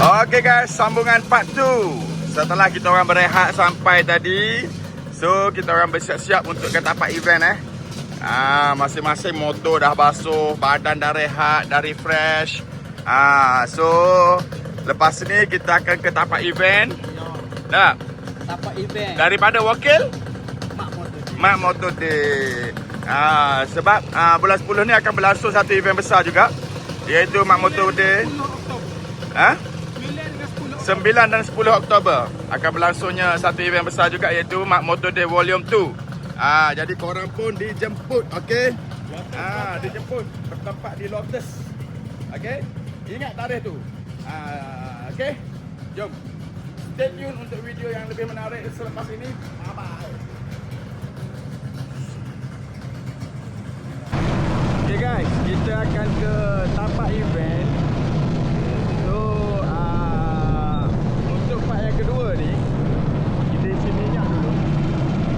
Okey guys, sambungan part 2. Setelah kita orang berehat sampai tadi, so kita orang bersiap-siap untuk ke tapak event masing-masing motor dah basuh, badan dah rehat, dah refresh. So lepas ni kita akan ke tapak event. Dah. Tapak event Daripada wakil Mak Motor. Mak Motor Day. Sebab bulan 10 ni akan berlangsung satu event besar juga, iaitu Mak Motor Day. 9 dan 10 Oktober akan berlangsungnya satu event besar juga, iaitu Mak Motor Day Volume 2. Jadi korang pun dijemput, okey? Dijemput bertempat di Lotus. Okey? Ingat tarikh tu. Okey? Jom. Stay tune untuk video yang lebih menarik selepas ini. Bye-bye. Okay guys, kita akan ke tapak event. So untuk part yang kedua ni, kita isi minyak dulu.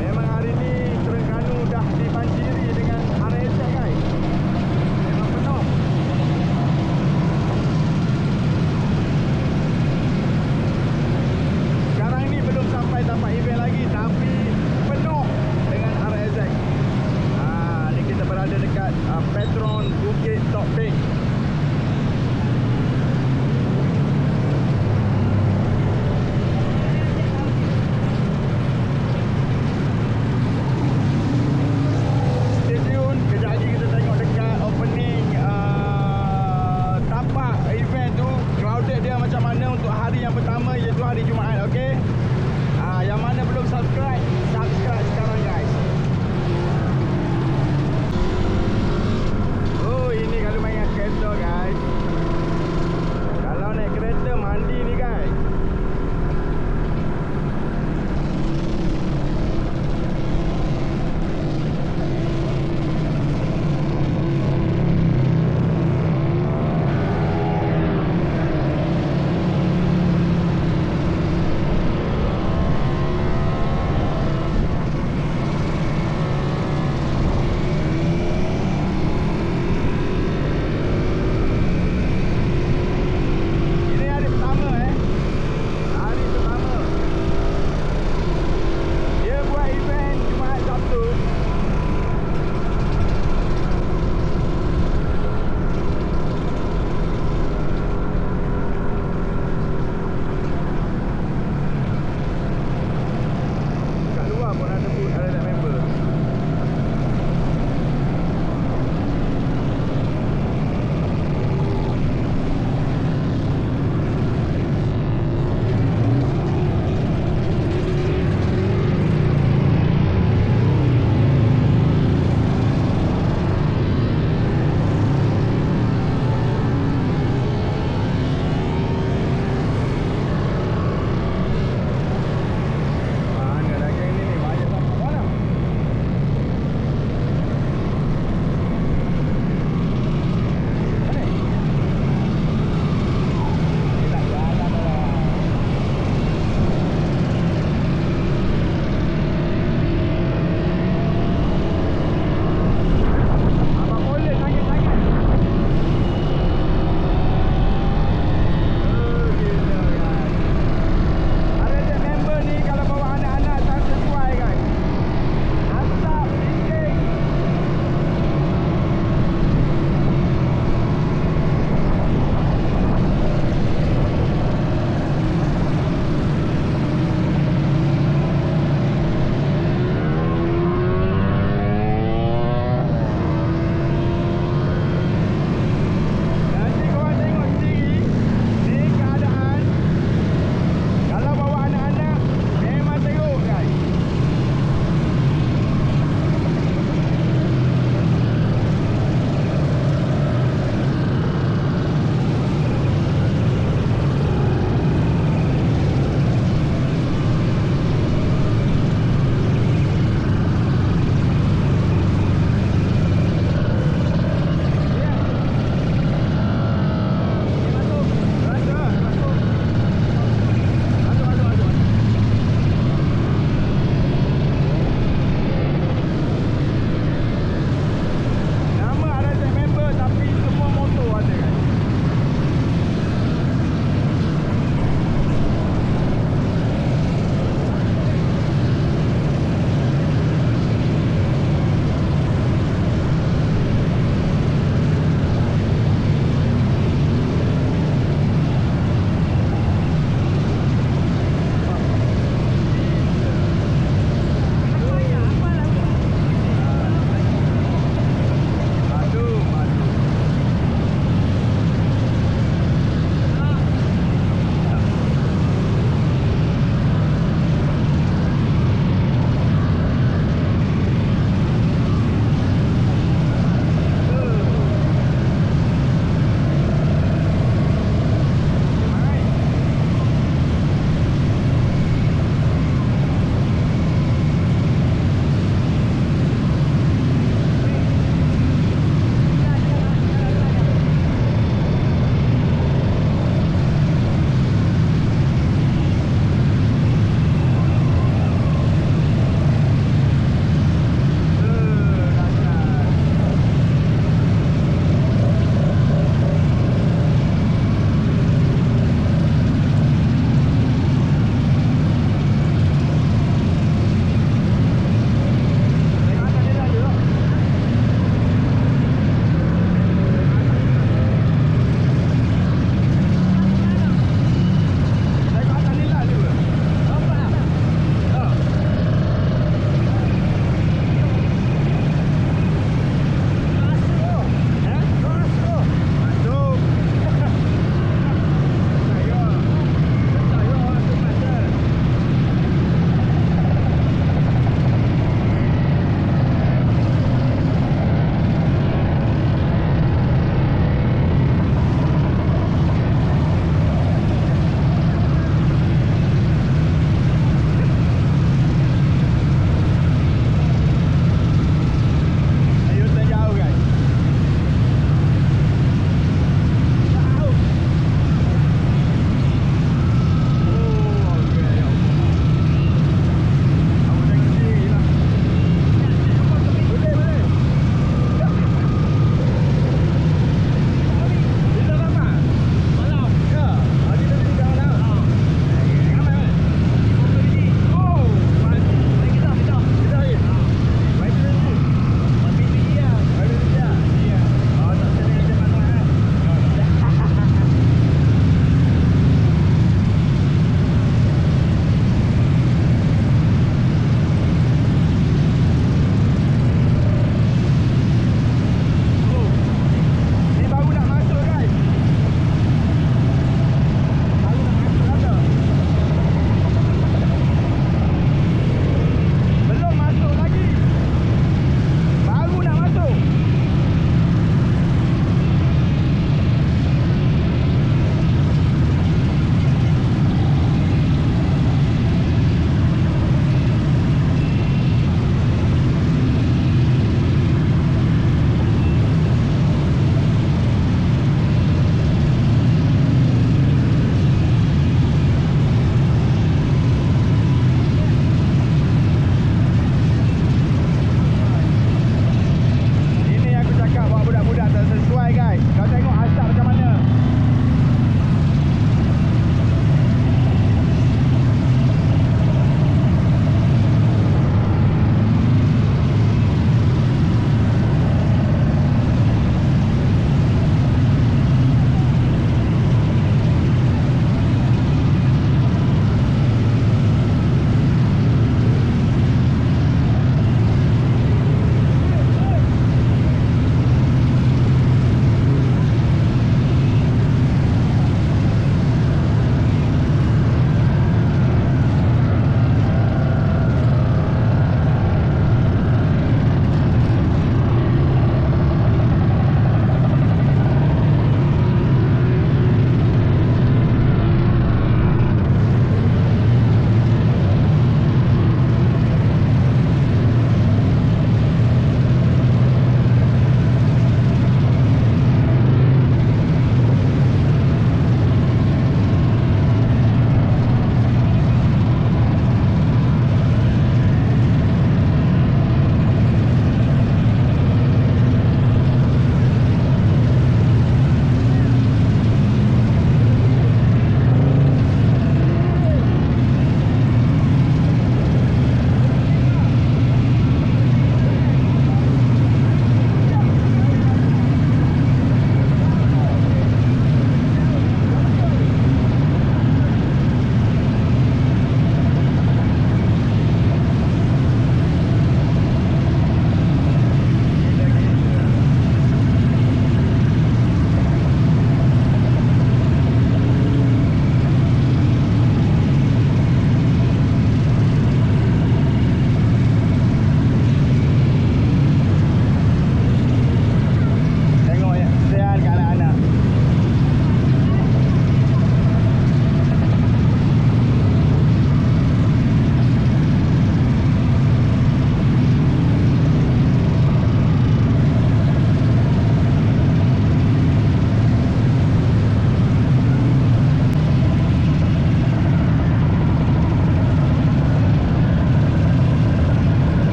Memang hari ni Terengganu dah dibanjiri dengan RSX guys. Memang penuh. Sekarang ni belum sampai tapak event lagi, tapi penuh dengan RSX. Ni kita berada dekat Petron Bukit Topeng. Stay tune, kejap lagi kita tengok dekat opening tapak event tu. Crowded dia macam mana untuk hari yang pertama, iaitu hari Jumaat, okey? Yang mana belum subscribe, subscribe sekarang guys. Ini kalau main kereta guys, kalau naik kereta mandi ni guys,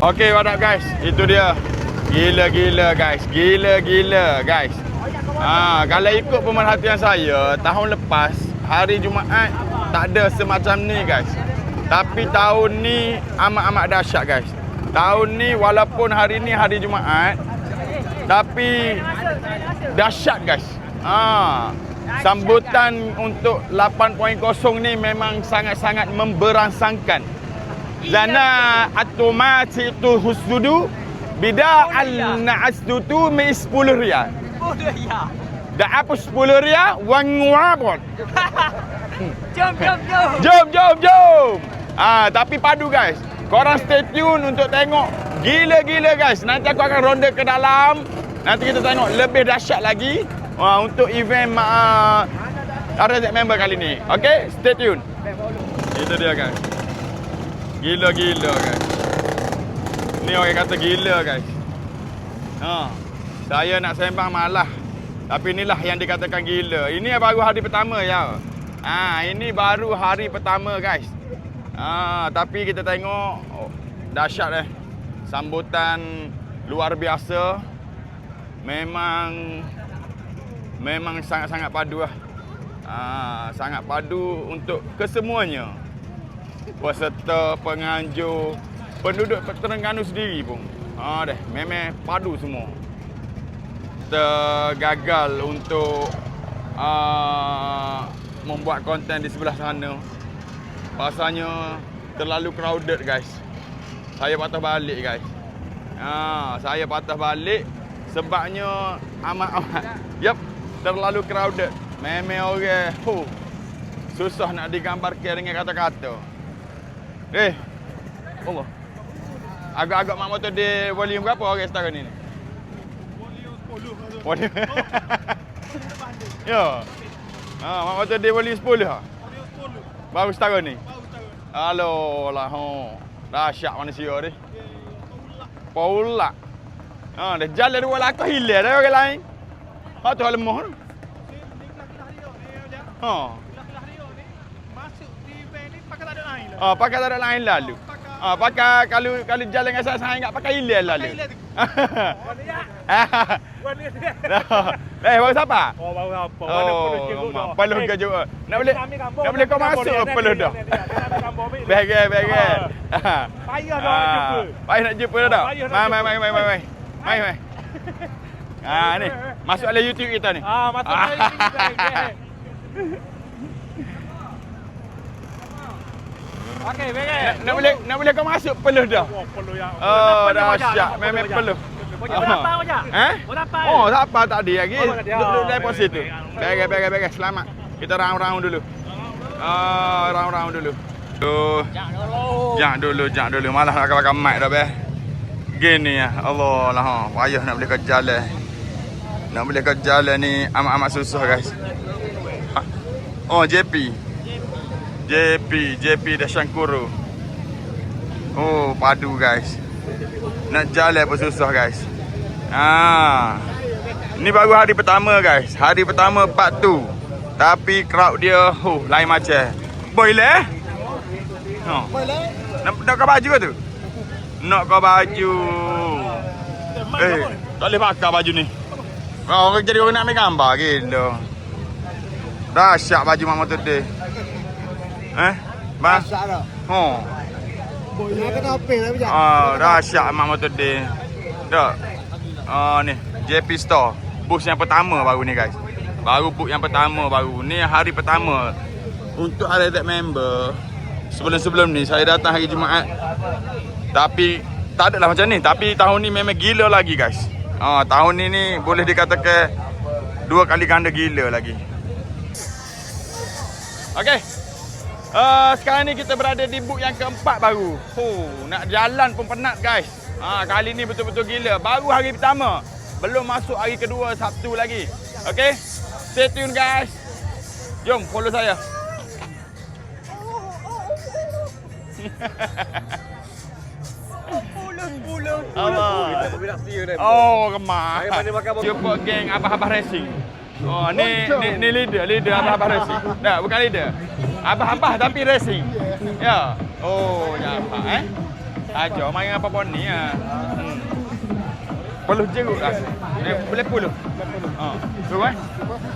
Okay, what up guys? Itu dia. Gila-gila guys. Gila-gila guys. Kalau ikut pemerhatian saya, tahun lepas hari Jumaat tak ada semacam ni guys. Tapi tahun ni amat-amat dahsyat guys. Tahun ni walaupun hari ni hari Jumaat, tapi dahsyat guys. Sambutan untuk 8.0 ni memang sangat-sangat memberangsangkan. Lana atomatitu husdudu bida al-na'asdutu mi 10 riyal. Dah apa 10 riyal? Wang wabot. Jom. Tapi padu guys. Korang stay tune untuk tengok gila-gila guys. Nanti aku akan ronda ke dalam. Nanti kita tengok lebih dahsyat lagi untuk event RZ member kali ni. Okay, stay tune. Itu dia guys. Gila-gila guys. Ni orang kata gila guys. Saya nak sembang malah. Tapi inilah yang dikatakan gila. Ini baru hari pertama ya. Ini baru hari pertama guys. Tapi kita tengok dahsyat sambutan luar biasa. Memang sangat-sangat padu lah. Sangat padu untuk kesemuanya. Peserta, penganjur, penduduk Terengganu sendiri pun. Memang padu semua. Tergagal untuk membuat konten di sebelah sana. Pasalnya terlalu crowded guys. Saya patah balik guys. Saya patah balik sebabnya amat-amat. Terlalu crowded. Memang orang susah nak digambarkan dengan kata-kata. Allah. Agak-agak mak motor di volume berapa orang sekarang ni? Volume 10. Ya. Mak motor di volume 10 ha. Baru setara ni? Aloh lah. Dahsyat manusia ni. Paulak. Dah jalan dua lakah hilang dah orang lain. Tu hal lemah tu. Masuk di event ni pakai tak ada lain lah. Pakai tak ada lain lalu. Pakai kalau jalan dengan saya ingat pakai hilang lalu. Baru siapa? Baru apa? Mana peluh ke juga. Nak boleh kau masuk peluh dah. Bagai. Payah dah nak jumpa. Payah nak jumpa dah. Mai. Ni. Masuk dalam YouTube kita ni. Masuk dalam YouTube kita. Okey, baik. Nak boleh kau masuk peluh dah. Peluh yang. Dahsyat. Memang peluh. Berapa aja? Berapa? Tak apa tadi lagi. Duduk di pos situ. Bagai. Selamat. Kita round dulu. Round dulu. Jap dulu. Malah nak pakai mic dah beh. Gini ya. Allah lah. Payah nak boleh ke jalan. Nak boleh ke jalan ni amat-amat susah guys. JP dah Syangkuru. Padu guys. Nak jalan pun susah guys. Ni baru hari pertama guys. Hari pertama part 2. Tapi crowd dia lain macam. Boleh? Nak kau baju ke tu? Nak kau baju. Tak boleh pakai baju ni. Orang jadi orang nak ambil gambar gitu. Dahsyat baju mak motor dia. Dahsyat dah. Boleh kena apel lah bijak. Dahsyat mak motor dia. Dah. Ni JP Store. Booth yang pertama baru ni guys. Baru booth yang pertama baru. Ni hari pertama. Untuk RZ member. Sebelum ni saya datang hari Jumaat. Tapi tak adalah macam ni. Tapi tahun ni memang gila lagi guys. Tahun ni boleh dikatakan 2 kali ganda gila lagi. Okey. Sekarang ni kita berada di booth yang keempat baru. Nak jalan pun penat guys. Kali ni betul-betul gila. Baru hari pertama. Belum masuk hari kedua Sabtu lagi. Okey. Stay tune guys. Jom follow saya. Pulang. Allah. Kemar. Jumpa geng Abah-Abah Racing. Ni leader Abah-Abah Racing. Tak, bukan leader. Abah-Abah tapi racing. Ya. Ya apa Ajar main apa pun ni ah. Perlu jeruk lah. Boleh puluh. Ha. Tu kan?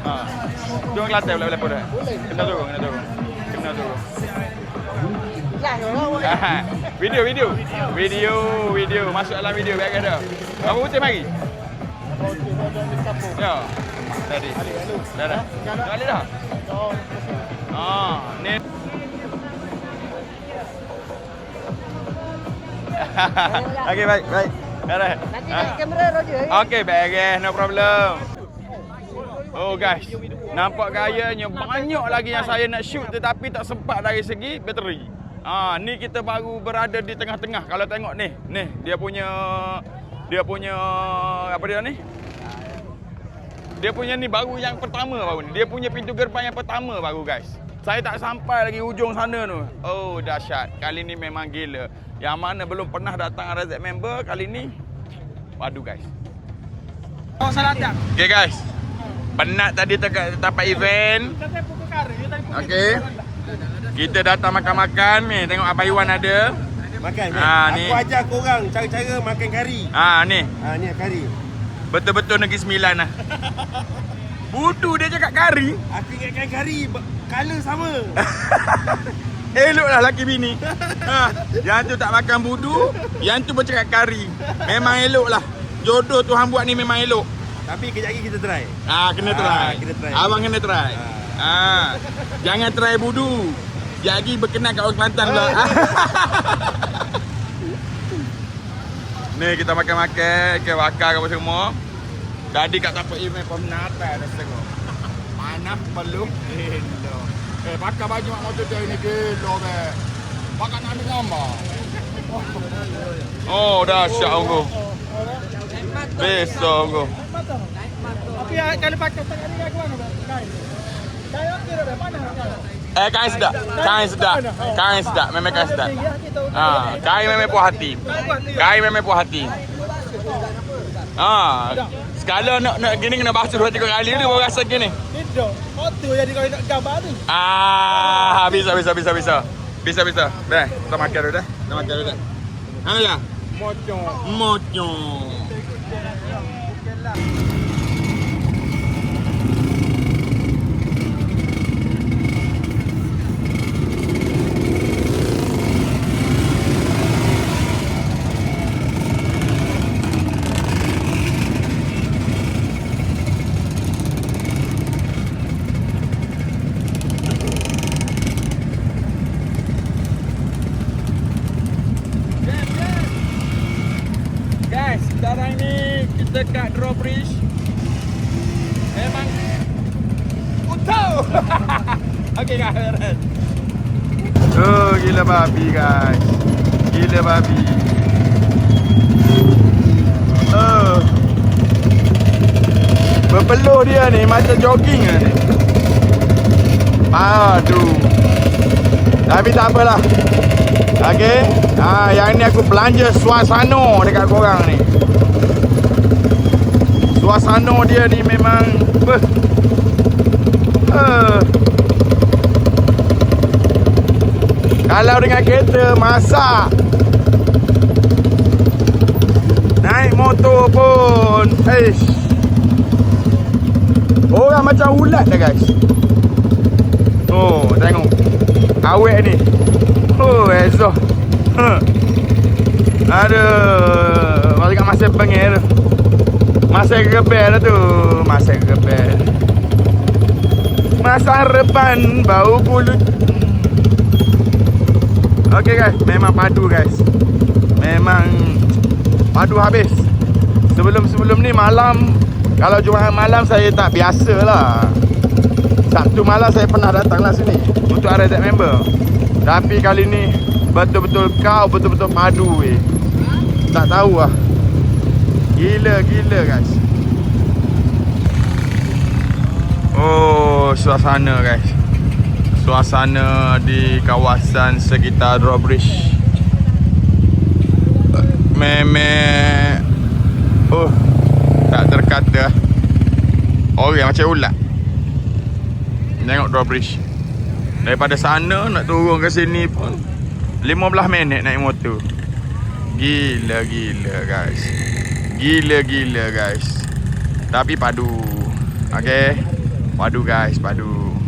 Ha. Turun Kelantan boleh puluh. Kena turun. Video. Masuk dalam video biar ada. Apa putih mari? Ya. Tadi. Dah. Balik dah. Ni. Okey, baik. Dah. Nanti naik kamera Roger. Okey, baik, no problem. Oh guys, nampak gayanya banyak lagi yang saya nak shoot tetapi tak sempat dari segi bateri. Ni kita baru berada di tengah-tengah. Kalau tengok ni dia punya apa dia ni? Dia punya ni baru yang pertama baru ni. Dia punya pintu gerbang yang pertama baru guys. Saya tak sampai lagi hujung sana tu. Oh dahsyat. Kali ni memang gila. Yang mana belum pernah datang RZ member kali ni. Waduh guys. Oh, salah tak? Okay guys. Penat tadi tempat event. Okay. Kita datang makan-makan ni. Tengok Abang Iwan ada. Makan. Ni. Aku ajar korang cara-cara makan kari. Ni. Ni kari. Betul-betul Negeri Sembilan lah. Budu dia cakap kari. Aku ingatkan kari. Color sama. Eloklah laki bini. Yang tu tak makan budu, yang tu bercakap kari. Memang eloklah. Jodoh Tuhan buat ni memang elok. Tapi kejap lagi kita try. Kena try. Kita try. Abang kena try. Jangan try budu. Jadi berkenan kat orang Kelantan pula. Ni kita makan-makan, ke bakar apa semua. Tadi kat tapak event peminatan dah tengok. Panas belum? Elok. Pakai baju mak motor dia ni gelo be. Pakai nak ambil gambar. Oh, dahsyat aku. Besok aku. Tapi kalau pakai tak ada aku mana? Kain okey dah, mana kain? Kain sedap. Memang kain sedap. Kain memang puas hati. Kain memang puas hati. Sekala nak gini kena basuh 2-3 kali dulu baru rasa gini. Tidak. Foto yang kau nak gambar tu. Bisa. Dah, kita makan dulu dah. Ya. Mocong. Guys, sekarang ni kita kat drawbridge. Memang utuh. Okey guys. Oh, gila babi guys. Berpeluh dia ni macam jogging ni. Aduh. Tapi tak apalah. Okey. Yang ni aku belanja suasana dekat korang ni. Suasana dia ni memang kalau dengan kereta masak. Naik motor pun orang macam ulat dah guys. Oh, tengok. Awet ni. Oh, exhaust. Aduh, macam kat masa pengir tu. Masa rebel lah tu. Masa reban bau kulit. Okey guys, memang padu guys. Memang padu habis. Sebelum ni malam, kalau Jumaat malam saya tak biasa lah. Sabtu malam saya pernah datang lah sini untuk RZ member. Tapi kali ni betul-betul padu weh. Tak tahu lah. Gila guys. Oh, suasana guys. Suasana di kawasan sekitar drawbridge. Memang tak terkata. Orang macam ulat. Tengok drawbridge. Daripada sana nak turun ke sini pun 15 minit naik motor. Gila guys. Gila guys. Tapi padu. Okay. Padu guys, padu.